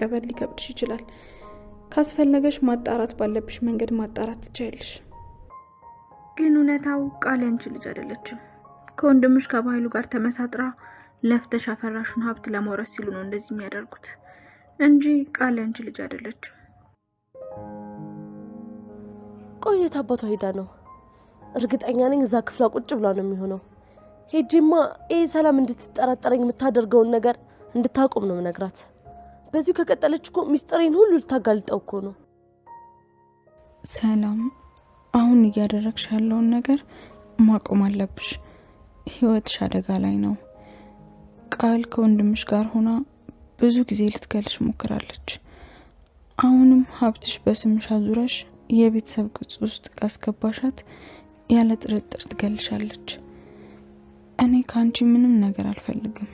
መቀበል ሊከብድሽ ይችላል። ካስፈለገሽ ማጣራት ባለብሽ መንገድ ማጣራት ትችያለሽ። ግን እውነታው ቃል ያንቺ ልጅ አይደለችም። ከወንድምሽ ከባህሉ ጋር ተመሳጥራ ለፍተሽ አፈራሹን ሀብት ለመውረስ ሲሉ ነው እንደዚህ የሚያደርጉት እንጂ ቃል ያንቺ ልጅ አይደለችም። ቆየት አባቷ ሄዳ ነው? እርግጠኛ ነኝ እዛ ክፍሏ ቁጭ ብላ ነው የሚሆነው። ሄጂማ ሰላም እንድትጠራጠረኝ የምታደርገውን ነገር እንድታቆም ነው ነግራት። በዚሁ ከቀጠለች እኮ ሚስጥሬን ሁሉ ልታጋልጠው እኮ ነው። ሰላም አሁን እያደረግሽ ያለውን ነገር ማቆም አለብሽ። ህይወትሽ አደጋ ላይ ነው። ቃል ከወንድምሽ ጋር ሆና ብዙ ጊዜ ልትገልሽ ሞክራለች። አሁንም ሀብትሽ በስምሽ አዙረሽ የቤተሰብ ቅጽ ውስጥ ካስገባሻት ያለ ጥርጥር ትገልሻለች። እኔ ከአንቺ ምንም ነገር አልፈልግም።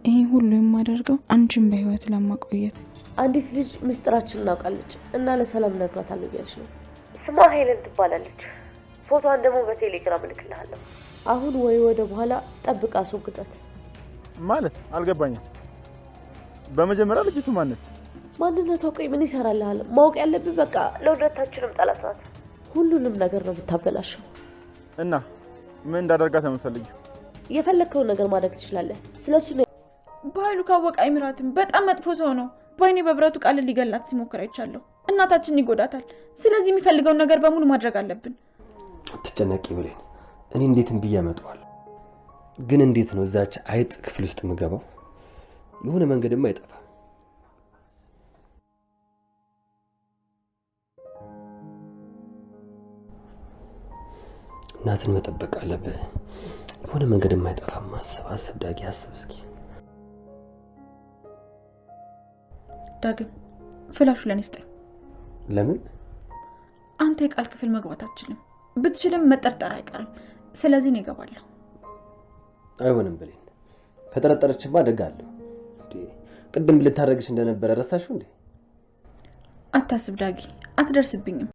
ይሄ ሁሉ የማደርገው አንቺን በህይወት ለማቆየት። አንዲት ልጅ ምስጢራችን እናውቃለች እና ለሰላም ነግራታለሁ እያልሽ ነው? ስሟ ሄለን ትባላለች። ፎቶዋን ደግሞ በቴሌግራም እልክልሃለሁ። አሁን ወይ ወደ በኋላ ጠብቃ አስወግዳት። ማለት አልገባኝም። በመጀመሪያ ልጅቱ ማነች? ማንነቷ ቆይ ምን ይሰራልሃል? ማወቅ ያለብን በቃ ለሁለታችንም ጠላት ናት። ሁሉንም ነገር ነው ብታበላሸው። እና ምን እንዳደርጋት የምትፈልጊው? የፈለግከውን ነገር ማድረግ ትችላለህ። ስለሱ ነው። በኃይሉ ካወቀ አይምራትም። በጣም መጥፎ ሰው ነው። በአይኔ በብረቱ ቃል ሊገላት ሲሞክር አይቻለሁ። እናታችን ይጎዳታል። ስለዚህ የሚፈልገውን ነገር በሙሉ ማድረግ አለብን። አትጨነቂ ብሌን፣ እኔ እንዴትም ብዬ አመጣዋለሁ። ግን እንዴት ነው እዛች አይጥ ክፍል ውስጥ የምገባው? የሆነ መንገድማ አይጠፋም። እናትን መጠበቅ አለብህ። የሆነ መንገድማ አይጠፋም። አስብ ዳጊ፣ አስብ እስኪ። ዳግም ፍላሹ ለኔ ስጠኝ። ለምን? አንተ የቃል ክፍል መግባት አትችልም። ብትችልም መጠርጠር አይቀርም። ስለዚህ ነው እገባለሁ። አይሆንም ብሌን፣ ከጠረጠረችማ አደጋለሁ። ቅድም ልታረግሽ እንደነበረ ረሳሽው እንዴ? አታስብ ዳጊ፣ አትደርስብኝም።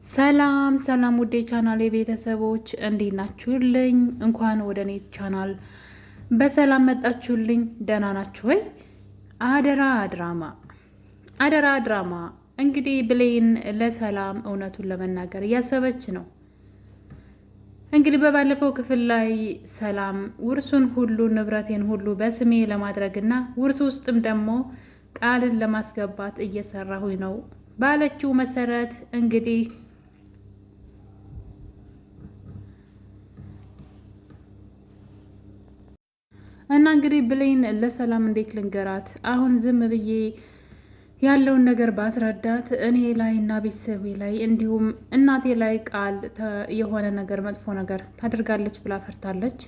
ሰላም ሰላም፣ ውዴ ቻናል ቤተሰቦች እንዴት ናችሁልኝ? እንኳን ወደ እኔ ቻናል በሰላም መጣችሁልኝ። ደህና ናችሁ ወይ? አደራ ድራማ እንግዲህ ብሌን ለሰላም እውነቱን ለመናገር እያሰበች ነው። እንግዲህ በባለፈው ክፍል ላይ ሰላም ውርሱን ሁሉ ንብረቴን ሁሉ በስሜ ለማድረግና ውርሱ ውስጥም ደግሞ ቃልን ለማስገባት እየሰራሁኝ ነው ባለችው መሰረት እንግዲህ እና እንግዲህ ብሌን ለሰላም እንዴት ልንገራት? አሁን ዝም ብዬ ያለውን ነገር ባስረዳት እኔ ላይ እና ቤተሰቤ ላይ እንዲሁም እናቴ ላይ ቃል የሆነ ነገር መጥፎ ነገር ታደርጋለች ብላ ፈርታለች።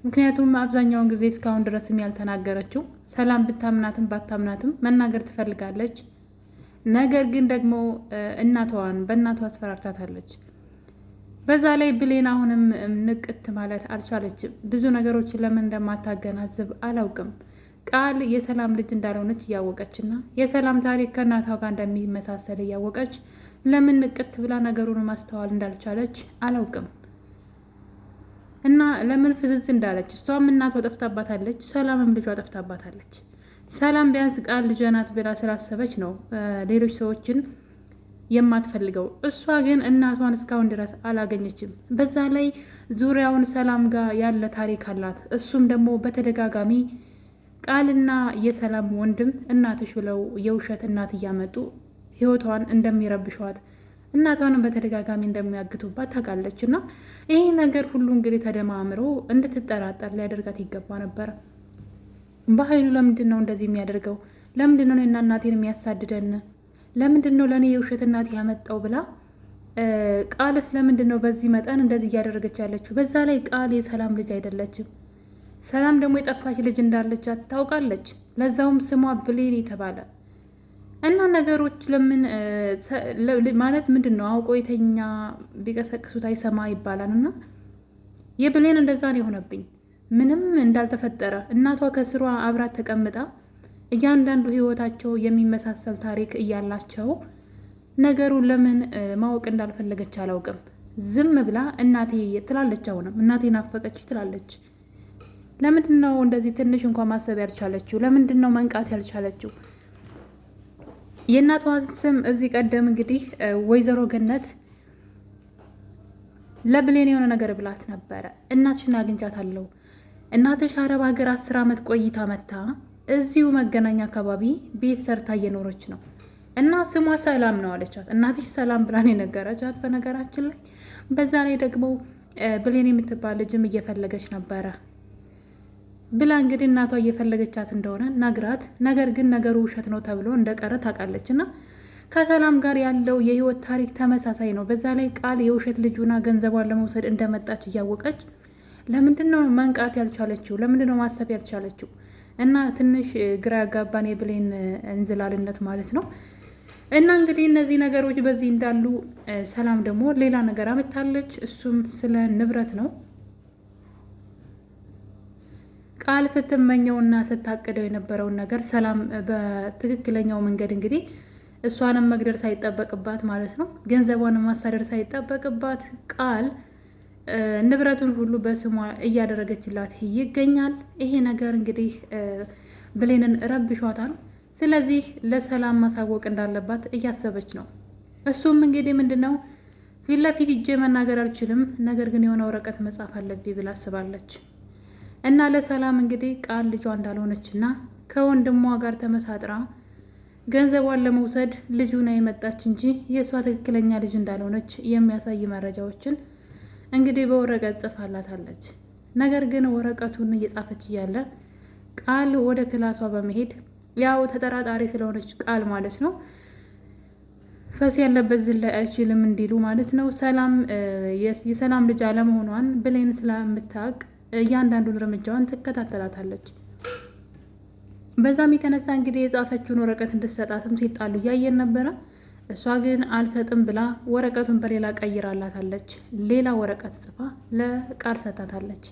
ምክንያቱም አብዛኛውን ጊዜ እስካሁን ድረስም ያልተናገረችው ሰላም ብታምናትም ባታምናትም መናገር ትፈልጋለች። ነገር ግን ደግሞ በእናቷ አስፈራርታታለች። በዛ ላይ ብሌን አሁንም ንቅት ማለት አልቻለችም። ብዙ ነገሮችን ለምን እንደማታገናዝብ አላውቅም። ቃል የሰላም ልጅ እንዳልሆነች እያወቀችና የሰላም ታሪክ ከእናቷ ጋር እንደሚመሳሰል እያወቀች ለምን ንቅት ብላ ነገሩን ማስተዋል እንዳልቻለች አላውቅም። እና ለምን ፍዝዝ እንዳለች እሷም እናቷ ጠፍታባታለች፣ ሰላምም ልጇ ጠፍታባታለች። ሰላም ቢያንስ ቃል ልጇ ናት ብላ ስላሰበች ነው ሌሎች ሰዎችን የማትፈልገው። እሷ ግን እናቷን እስካሁን ድረስ አላገኘችም። በዛ ላይ ዙሪያውን ሰላም ጋር ያለ ታሪክ አላት። እሱም ደግሞ በተደጋጋሚ ቃልና የሰላም ወንድም እናትሽ ብለው የውሸት እናት እያመጡ ህይወቷን እንደሚረብሿት እናቷንም በተደጋጋሚ እንደሚያግቱባት ታውቃለች። እና ይህ ነገር ሁሉ እንግዲህ ተደማምሮ እንድትጠራጠር ሊያደርጋት ይገባ ነበር። በኃይሉ ለምንድን ነው እንደዚህ የሚያደርገው? ለምንድን ነው እኔና እናቴን የሚያሳድደን? ለምንድን ነው ለእኔ የውሸት እናት ያመጣው ብላ ቃልስ ለምንድን ነው በዚህ መጠን እንደዚህ እያደረገች ያለችው? በዛ ላይ ቃል የሰላም ልጅ አይደለችም። ሰላም ደግሞ የጠፋች ልጅ እንዳለች ታውቃለች። ለዛውም ስሟ ብሌን የተባለ እና ነገሮች ለምን ማለት ምንድን ነው? አውቆ የተኛ ቢቀሰቅሱት አይሰማ ይባላል። እና የብሌን እንደዛ ነው የሆነብኝ። ምንም እንዳልተፈጠረ እናቷ ከስሯ አብራት ተቀምጣ እያንዳንዱ ህይወታቸው የሚመሳሰል ታሪክ እያላቸው ነገሩ ለምን ማወቅ እንዳልፈለገች አላውቅም። ዝም ብላ እናቴ ትላለች። አሁንም እናቴ ናፈቀች ትላለች። ለምንድን ነው እንደዚህ ትንሽ እንኳን ማሰብ ያልቻለችው? ለምንድን ነው መንቃት ያልቻለችው? የእናቷ ስም እዚህ ቀደም እንግዲህ ወይዘሮ ገነት ለብሌን የሆነ ነገር ብላት ነበረ። እናትሽን አግኝቻታለሁ። እናትሽ አረብ ሀገር 10 ዓመት ቆይታ መታ እዚሁ መገናኛ አካባቢ ቤት ሰርታ እየኖረች ነው እና ስሟ ሰላም ነው አለቻት። እናትሽ ሰላም ብላን የነገረቻት በነገራችን ላይ። በዛ ላይ ደግሞ ብሌን የምትባል ልጅም እየፈለገች ነበረ ብላ እንግዲህ እናቷ እየፈለገቻት እንደሆነ ነግራት፣ ነገር ግን ነገሩ ውሸት ነው ተብሎ እንደቀረ ታውቃለች። እና ከሰላም ጋር ያለው የህይወት ታሪክ ተመሳሳይ ነው። በዛ ላይ ቃል የውሸት ልጁና ገንዘቧን ለመውሰድ እንደመጣች እያወቀች ለምንድን ነው መንቃት ያልቻለችው? ለምንድን ነው ማሰብ ያልቻለችው? እና ትንሽ ግራ ያጋባን የብሌን እንዝላልነት ማለት ነው። እና እንግዲህ እነዚህ ነገሮች በዚህ እንዳሉ ሰላም ደግሞ ሌላ ነገር አመታለች። እሱም ስለ ንብረት ነው። ቃል ስትመኘውና ስታቅደው የነበረውን ነገር ሰላም በትክክለኛው መንገድ እንግዲህ እሷንም መግደል ሳይጠበቅባት ማለት ነው፣ ገንዘቧንም ማሳደር ሳይጠበቅባት ቃል ንብረቱን ሁሉ በስሟ እያደረገችላት ይገኛል። ይሄ ነገር እንግዲህ ብሌንን ረብሿታል። ስለዚህ ለሰላም ማሳወቅ እንዳለባት እያሰበች ነው። እሱም እንግዲህ ምንድነው ፊት ለፊት እጄ መናገር አልችልም፣ ነገር ግን የሆነ ወረቀት መጻፍ አለብኝ ብላ አስባለች። እና ለሰላም እንግዲህ ቃል ልጇ እንዳልሆነች እና ከወንድሟ ጋር ተመሳጥራ ገንዘቧን ለመውሰድ ልጁን የመጣች እንጂ የእሷ ትክክለኛ ልጅ እንዳልሆነች የሚያሳይ መረጃዎችን እንግዲህ በወረቀት ጽፋላታለች። ነገር ግን ወረቀቱን እየጻፈች እያለ ቃል ወደ ክላሷ በመሄድ ያው ተጠራጣሪ ስለሆነች ቃል ማለት ነው፣ ፈስ ያለበት ዝላይ አይችልም እንዲሉ ማለት ነው። ሰላም የሰላም ልጅ አለመሆኗን ብሌን ስለምታውቅ እያንዳንዱን እርምጃዋን ትከታተላታለች። በዛም የተነሳ እንግዲህ የጻፈችውን ወረቀት እንድትሰጣትም ሲጣሉ እያየን ነበረ። እሷ ግን አልሰጥም ብላ ወረቀቱን በሌላ ቀይራላታለች። ሌላ ወረቀት ጽፋ ለቃል ሰጣታለች።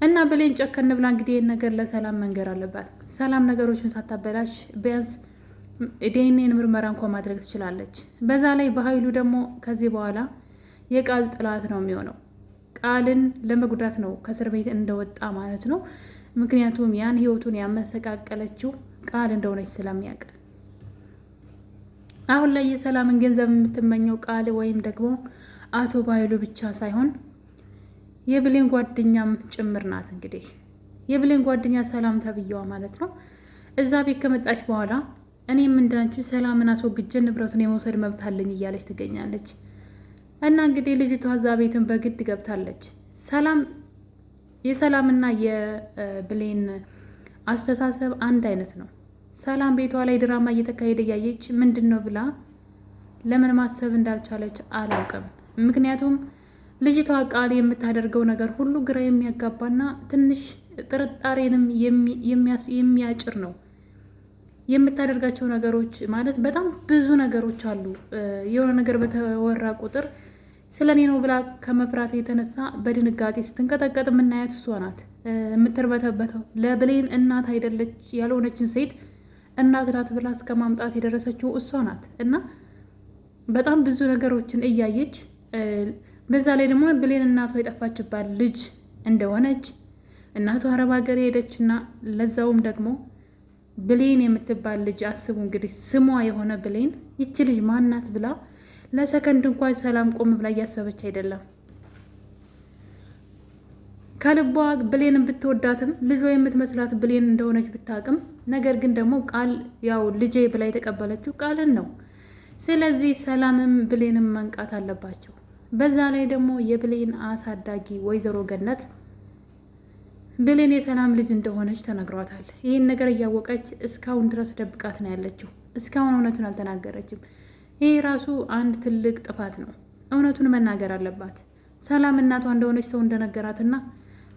እና ብሌን ጨከን ብላ እንግዲህ ይህን ነገር ለሰላም መንገር አለባት። ሰላም ነገሮችን ሳታበላሽ ቢያንስ ዲኤንኤን ምርመራ እንኳ ማድረግ ትችላለች። በዛ ላይ በኃይሉ ደግሞ ከዚህ በኋላ የቃል ጥላት ነው የሚሆነው። ቃልን ለመጉዳት ነው ከእስር ቤት እንደወጣ ማለት ነው። ምክንያቱም ያን ህይወቱን ያመሰቃቀለችው ቃል እንደሆነች ስለሚያውቅ አሁን ላይ የሰላምን ገንዘብ የምትመኘው ቃል ወይም ደግሞ አቶ በኃይሉ ብቻ ሳይሆን የብሌን ጓደኛም ጭምር ናት። እንግዲህ የብሌን ጓደኛ ሰላም ተብዬዋ ማለት ነው። እዛ ቤት ከመጣች በኋላ እኔም እንዳንቺ ሰላምን አስወግጄ ንብረቱን የመውሰድ መብት አለኝ እያለች ትገኛለች። እና እንግዲህ ልጅቷ እዛ ቤትን በግድ ገብታለች። የሰላምና የብሌን አስተሳሰብ አንድ አይነት ነው። ሰላም ቤቷ ላይ ድራማ እየተካሄደ እያየች ምንድን ነው ብላ ለምን ማሰብ እንዳልቻለች አላውቅም። ምክንያቱም ልጅቷ ቃል የምታደርገው ነገር ሁሉ ግራ የሚያጋባና ትንሽ ጥርጣሬንም የሚያጭር ነው። የምታደርጋቸው ነገሮች ማለት በጣም ብዙ ነገሮች አሉ። የሆነ ነገር በተወራ ቁጥር ስለ እኔ ነው ብላ ከመፍራት የተነሳ በድንጋጤ ስትንቀጠቀጥ የምናያት እሷ ናት። የምትርበተበተው ለብሌን እናት አይደለች ያልሆነችን ሴት እናት ናት ብላ እስከ ማምጣት የደረሰችው እሷ ናት። እና በጣም ብዙ ነገሮችን እያየች በዛ ላይ ደግሞ ብሌን እናቷ የጠፋችባት ልጅ እንደሆነች እናቷ አረብ ሀገር ሄደች እና ለዛውም ደግሞ ብሌን የምትባል ልጅ አስቡ እንግዲህ ስሟ የሆነ ብሌን ይቺ ልጅ ማናት ብላ ለሰከንድ እንኳን ሰላም ቆም ብላ እያሰበች አይደለም። ከልቧ ብሌንን ብትወዳትም ልጇ የምትመስላት ብሌን እንደሆነች ብታቅም፣ ነገር ግን ደግሞ ቃል ያው ልጄ ብላ የተቀበለችው ቃልን ነው። ስለዚህ ሰላምም ብሌንም መንቃት አለባቸው። በዛ ላይ ደግሞ የብሌን አሳዳጊ ወይዘሮ ገነት ብሌን የሰላም ልጅ እንደሆነች ተነግሯታል። ይህን ነገር እያወቀች እስካሁን ድረስ ደብቃት ነው ያለችው። እስካሁን እውነቱን አልተናገረችም። ይህ ራሱ አንድ ትልቅ ጥፋት ነው። እውነቱን መናገር አለባት። ሰላም እናቷ እንደሆነች ሰው እንደነገራትና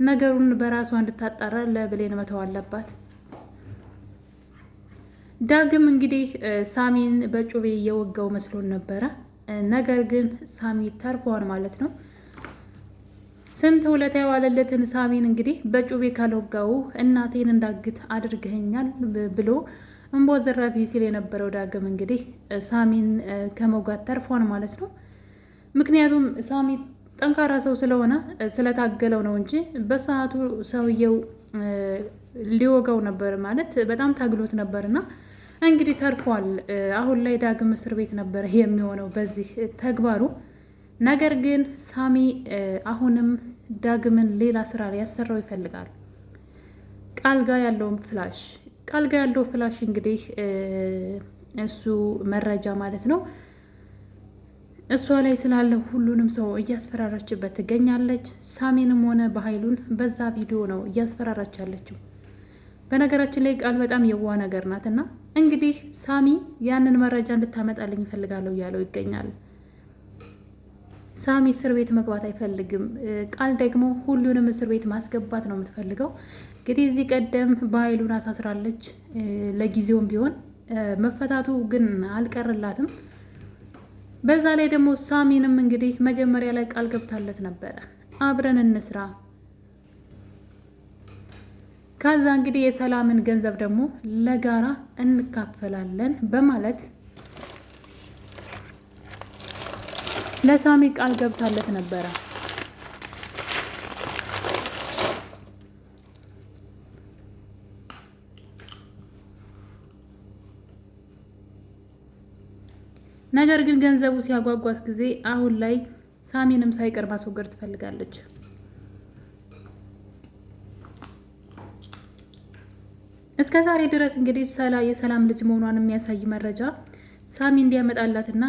ነገሩን በራሷ እንድታጣራ ለብሌን መተው አለባት። ዳግም እንግዲህ ሳሚን በጩቤ እየወጋው መስሎን ነበረ። ነገር ግን ሳሚ ተርፏል ማለት ነው። ስንት ውለታ የዋለለትን ሳሚን እንግዲህ በጩቤ ካልወጋው እናቴን እንዳግት አድርገኸኛል ብሎ እንቦ ዘራፊ ሲል የነበረው ዳግም እንግዲህ ሳሚን ከመውጋት ተርፏል ማለት ነው። ምክንያቱም ሳሚ ጠንካራ ሰው ስለሆነ ስለታገለው ነው እንጂ በሰዓቱ ሰውየው ሊወጋው ነበር ማለት በጣም ታግሎት ነበርና እንግዲህ ተርፏል። አሁን ላይ ዳግም እስር ቤት ነበር የሚሆነው በዚህ ተግባሩ። ነገር ግን ሳሚ አሁንም ዳግምን ሌላ ስራ ሊያሰራው ይፈልጋል። ቃል ጋ ያለው ፍላሽ እንግዲህ እሱ መረጃ ማለት ነው እሷ ላይ ስላለው ሁሉንም ሰው እያስፈራራችበት ትገኛለች። ሳሚንም ሆነ በኃይሉን በዛ ቪዲዮ ነው እያስፈራራች ያለችው። በነገራችን ላይ ቃል በጣም የዋ ነገር ናት እና እንግዲህ ሳሚ ያንን መረጃ እንድታመጣልኝ ይፈልጋለሁ እያለው ይገኛል። ሳሚ እስር ቤት መግባት አይፈልግም። ቃል ደግሞ ሁሉንም እስር ቤት ማስገባት ነው የምትፈልገው። እንግዲህ እዚህ ቀደም በኃይሉን አሳስራለች። ለጊዜውም ቢሆን መፈታቱ ግን አልቀርላትም። በዛ ላይ ደግሞ ሳሚንም እንግዲህ መጀመሪያ ላይ ቃል ገብታለት ነበረ አብረን እንስራ፣ ከዛ እንግዲህ የሰላምን ገንዘብ ደግሞ ለጋራ እንካፈላለን በማለት ለሳሚ ቃል ገብታለት ነበረ። ነገር ግን ገንዘቡ ሲያጓጓት ጊዜ አሁን ላይ ሳሚንም ሳይቀር ማስወገድ ትፈልጋለች። እስከ ዛሬ ድረስ እንግዲህ የሰላም ልጅ መሆኗን የሚያሳይ መረጃ ሳሚ እንዲያመጣላትና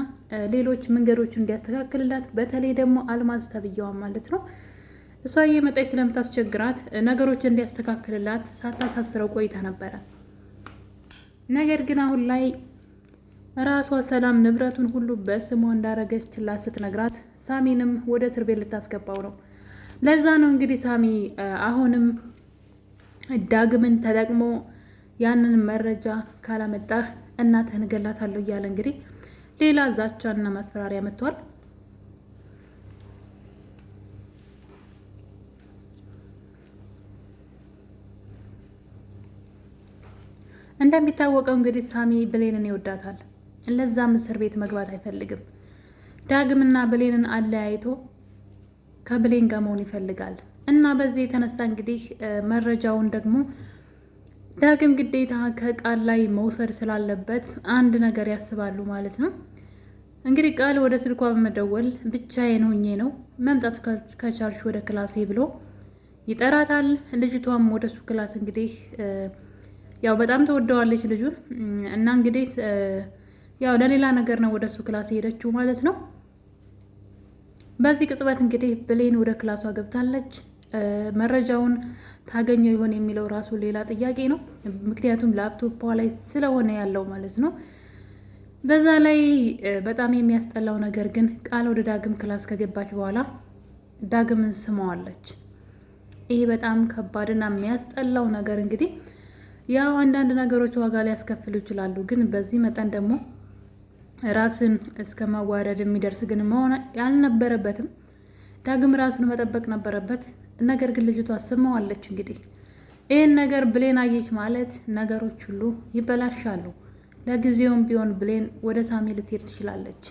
ሌሎች መንገዶችን እንዲያስተካክልላት በተለይ ደግሞ አልማዝ ተብዬዋ ማለት ነው እሷ እየመጣች ስለምታስቸግራት ነገሮችን እንዲያስተካክልላት ሳታሳስረው ቆይታ ነበረ። ነገር ግን አሁን ላይ ራሷ ሰላም ንብረቱን ሁሉ በስሟ እንዳረገችላት ስትነግራት ሳሚንም ወደ እስር ቤት ልታስገባው ነው። ለዛ ነው እንግዲህ ሳሚ አሁንም ዳግምን ተጠቅሞ ያንን መረጃ ካላመጣህ እናትህን እገላታለሁ እያለ እንግዲህ ሌላ ዛቻና ማስፈራሪያ መጥቷል። እንደሚታወቀው እንግዲህ ሳሚ ብሌንን ይወዳታል። ለዛም እስር ቤት መግባት አይፈልግም። ዳግምና ብሌንን አለያይቶ ከብሌን ጋር መሆን ይፈልጋል እና በዚህ የተነሳ እንግዲህ መረጃውን ደግሞ ዳግም ግዴታ ከቃል ላይ መውሰድ ስላለበት አንድ ነገር ያስባሉ ማለት ነው። እንግዲህ ቃል ወደ ስልኳ በመደወል ብቻዬን ሆኜ ነው መምጣት ከቻልሽ ወደ ክላሴ ብሎ ይጠራታል። ልጅቷም ወደ እሱ ክላስ እንግዲህ ያው በጣም ተወደዋለች ልጁን እና እንግዲህ ያው ለሌላ ነገር ነው ወደ እሱ ክላስ ሄደችው ማለት ነው። በዚህ ቅጽበት እንግዲህ ብሌን ወደ ክላሷ ገብታለች። መረጃውን ታገኘው ይሆን የሚለው ራሱ ሌላ ጥያቄ ነው። ምክንያቱም ላፕቶፕ ላይ ስለሆነ ያለው ማለት ነው። በዛ ላይ በጣም የሚያስጠላው ነገር ግን ቃል ወደ ዳግም ክላስ ከገባች በኋላ ዳግምን ስመዋለች። ይሄ በጣም ከባድና የሚያስጠላው ነገር እንግዲህ ያው አንዳንድ ነገሮች ዋጋ ሊያስከፍሉ ይችላሉ። ግን በዚህ መጠን ደግሞ ራስን እስከ ማዋረድ የሚደርስ ግን መሆን ያልነበረበትም። ዳግም ራሱን መጠበቅ ነበረበት። ነገር ግን ልጅቷ ስመዋለች። እንግዲህ ይህን ነገር ብሌን አየች ማለት ነገሮች ሁሉ ይበላሻሉ። ለጊዜውም ቢሆን ብሌን ወደ ሳሚ ልትሄድ ትችላለች።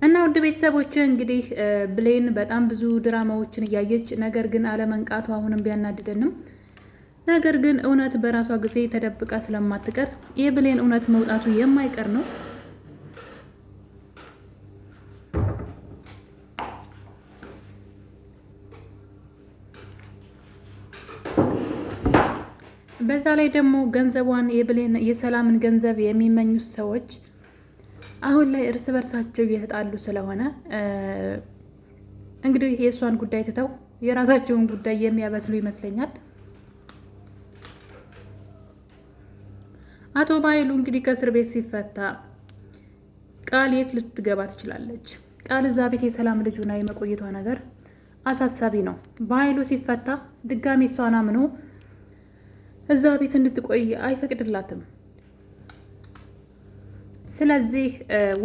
እና ውድ ቤተሰቦች እንግዲህ ብሌን በጣም ብዙ ድራማዎችን እያየች ነገር ግን አለመንቃቱ አሁንም ቢያናድደንም ነገር ግን እውነት በራሷ ጊዜ ተደብቃ ስለማትቀር የብሌን እውነት መውጣቱ የማይቀር ነው። በዛ ላይ ደግሞ ገንዘቧን የሰላምን ገንዘብ የሚመኙት ሰዎች አሁን ላይ እርስ በርሳቸው እየተጣሉ ስለሆነ እንግዲህ የእሷን ጉዳይ ትተው የራሳቸውን ጉዳይ የሚያበስሉ ይመስለኛል። አቶ ባይሉ እንግዲህ ከእስር ቤት ሲፈታ ቃል የት ልትገባ ትችላለች? ቃል እዛ ቤት የሰላም ልጅ ሆና የመቆየቷ ነገር አሳሳቢ ነው። ባይሉ ሲፈታ ድጋሚ እሷን አምኖ እዛ ቤት እንድትቆይ አይፈቅድላትም። ስለዚህ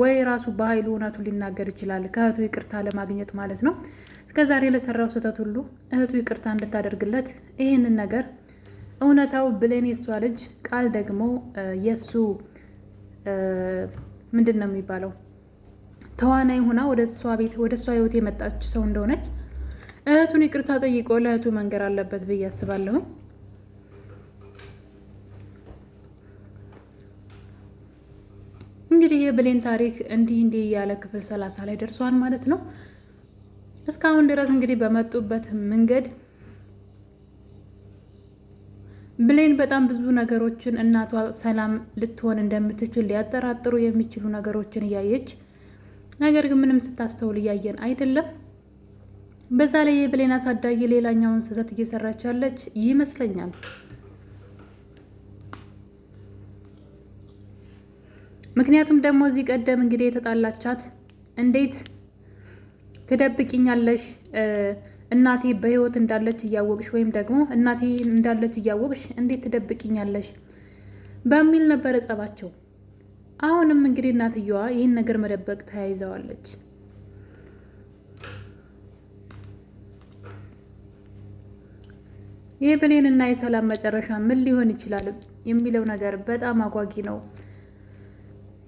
ወይ ራሱ በኃይሉ እውነቱን ሊናገር ይችላል፣ ከእህቱ ይቅርታ ለማግኘት ማለት ነው። እስከዛሬ ለሰራው ስህተት ሁሉ እህቱ ይቅርታ እንድታደርግለት ይህንን ነገር እውነታው ብሌን የሷ ልጅ ቃል ደግሞ የሱ ምንድን ነው የሚባለው ተዋናይ ሆና ወደ እሷ ቤት ወደ እሷ ህይወት የመጣች ሰው እንደሆነች እህቱን ይቅርታ ጠይቆ ለእህቱ መንገር አለበት ብዬ አስባለሁ። እንግዲህ የብሌን ታሪክ እንዲህ እያለ ክፍል 30 ላይ ደርሷል ማለት ነው። እስካሁን ድረስ እንግዲህ በመጡበት መንገድ ብሌን በጣም ብዙ ነገሮችን እናቷ ሰላም ልትሆን እንደምትችል ሊያጠራጥሩ የሚችሉ ነገሮችን እያየች ነገር ግን ምንም ስታስተውል እያየን አይደለም። በዛ ላይ የብሌን አሳዳጊ ሌላኛውን ስህተት እየሰራች ያለች ይመስለኛል። ምክንያቱም ደግሞ እዚህ ቀደም እንግዲህ የተጣላቻት እንዴት ትደብቂኛለሽ እናቴ በህይወት እንዳለች እያወቅሽ ወይም ደግሞ እናቴ እንዳለች እያወቅሽ እንዴት ትደብቂኛለሽ በሚል ነበረ ጸባቸው። አሁንም እንግዲህ እናትየዋ ይህን ነገር መደበቅ ተያይዘዋለች። የብሌን እና የሰላም መጨረሻ ምን ሊሆን ይችላል የሚለው ነገር በጣም አጓጊ ነው።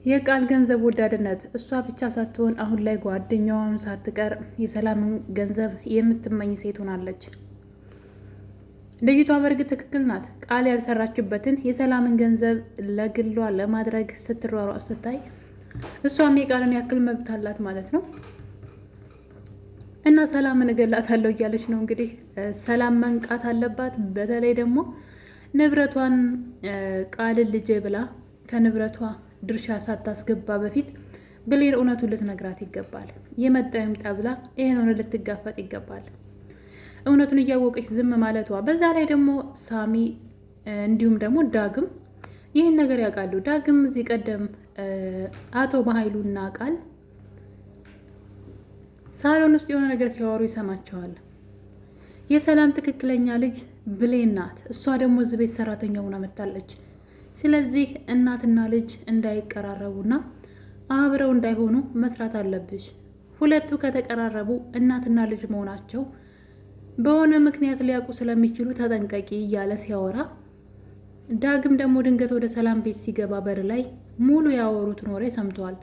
የቃል ገንዘብ ወዳድነት እሷ ብቻ ሳትሆን አሁን ላይ ጓደኛዋን ሳትቀር የሰላምን ገንዘብ የምትመኝ ሴት ሆናለች። ልጅቷ በእርግጥ ትክክል ናት። ቃል ያልሰራችበትን የሰላምን ገንዘብ ለግሏ ለማድረግ ስትሯሯጥ ስታይ እሷም የቃልን ያክል መብት አላት ማለት ነው። እና ሰላምን እገላታለሁ እያለች ነው እንግዲህ። ሰላም መንቃት አለባት። በተለይ ደግሞ ንብረቷን ቃልን ልጄ ብላ ከንብረቷ ድርሻ ሳታስገባ በፊት ብሌን እውነቱን ልትነግራት ይገባል። የመጣው ይምጣ ብላ ይሄን ሆነ ልትጋፈጥ ይገባል። እውነቱን እያወቀች ዝም ማለቷ፣ በዛ ላይ ደግሞ ሳሚ እንዲሁም ደግሞ ዳግም ይህን ነገር ያውቃሉ። ዳግም እዚህ ቀደም አቶ በኃይሉና ቃል ሳሎን ውስጥ የሆነ ነገር ሲያወሩ ይሰማቸዋል። የሰላም ትክክለኛ ልጅ ብሌን ናት። እሷ ደግሞ እዚህ ቤት ሰራተኛ ሆና መጣለች። ስለዚህ እናትና ልጅ እንዳይቀራረቡና አብረው እንዳይሆኑ መስራት አለብሽ። ሁለቱ ከተቀራረቡ እናትና ልጅ መሆናቸው በሆነ ምክንያት ሊያውቁ ስለሚችሉ ተጠንቀቂ እያለ ሲያወራ፣ ዳግም ደግሞ ድንገት ወደ ሰላም ቤት ሲገባ በር ላይ ሙሉ ያወሩትን ወሬ ሰምተዋል።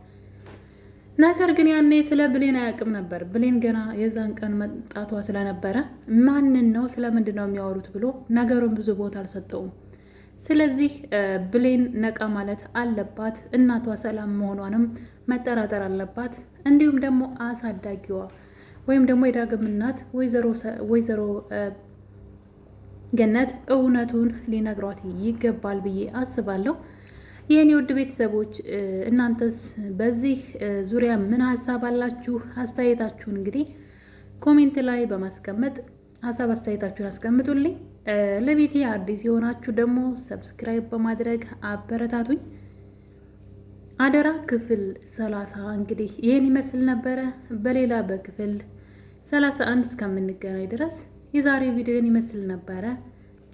ነገር ግን ያኔ ስለ ብሌን አያውቅም ነበር። ብሌን ገና የዛን ቀን መጣቷ ስለነበረ ማንን ነው ስለምንድን ነው የሚያወሩት ብሎ ነገሩን ብዙ ቦታ አልሰጠውም። ስለዚህ ብሌን ነቃ ማለት አለባት። እናቷ ሰላም መሆኗንም መጠራጠር አለባት። እንዲሁም ደግሞ አሳዳጊዋ ወይም ደግሞ የዳግም እናት ወይዘሮ ገነት እውነቱን ሊነግሯት ይገባል ብዬ አስባለሁ። የኔ ውድ ቤተሰቦች እናንተስ በዚህ ዙሪያ ምን ሀሳብ አላችሁ? አስተያየታችሁን እንግዲህ ኮሜንት ላይ በማስቀመጥ ሀሳብ አስተያየታችሁን አስቀምጡልኝ። ለቤቴ አዲስ የሆናችሁ ደግሞ ሰብስክራይብ በማድረግ አበረታቱኝ አደራ። ክፍል 30 እንግዲህ ይህን ይመስል ነበረ። በሌላ በክፍል 31 እስከምንገናኝ ድረስ የዛሬ ቪዲዮን ይመስል ነበረ።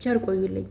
ቸር ቆዩልኝ።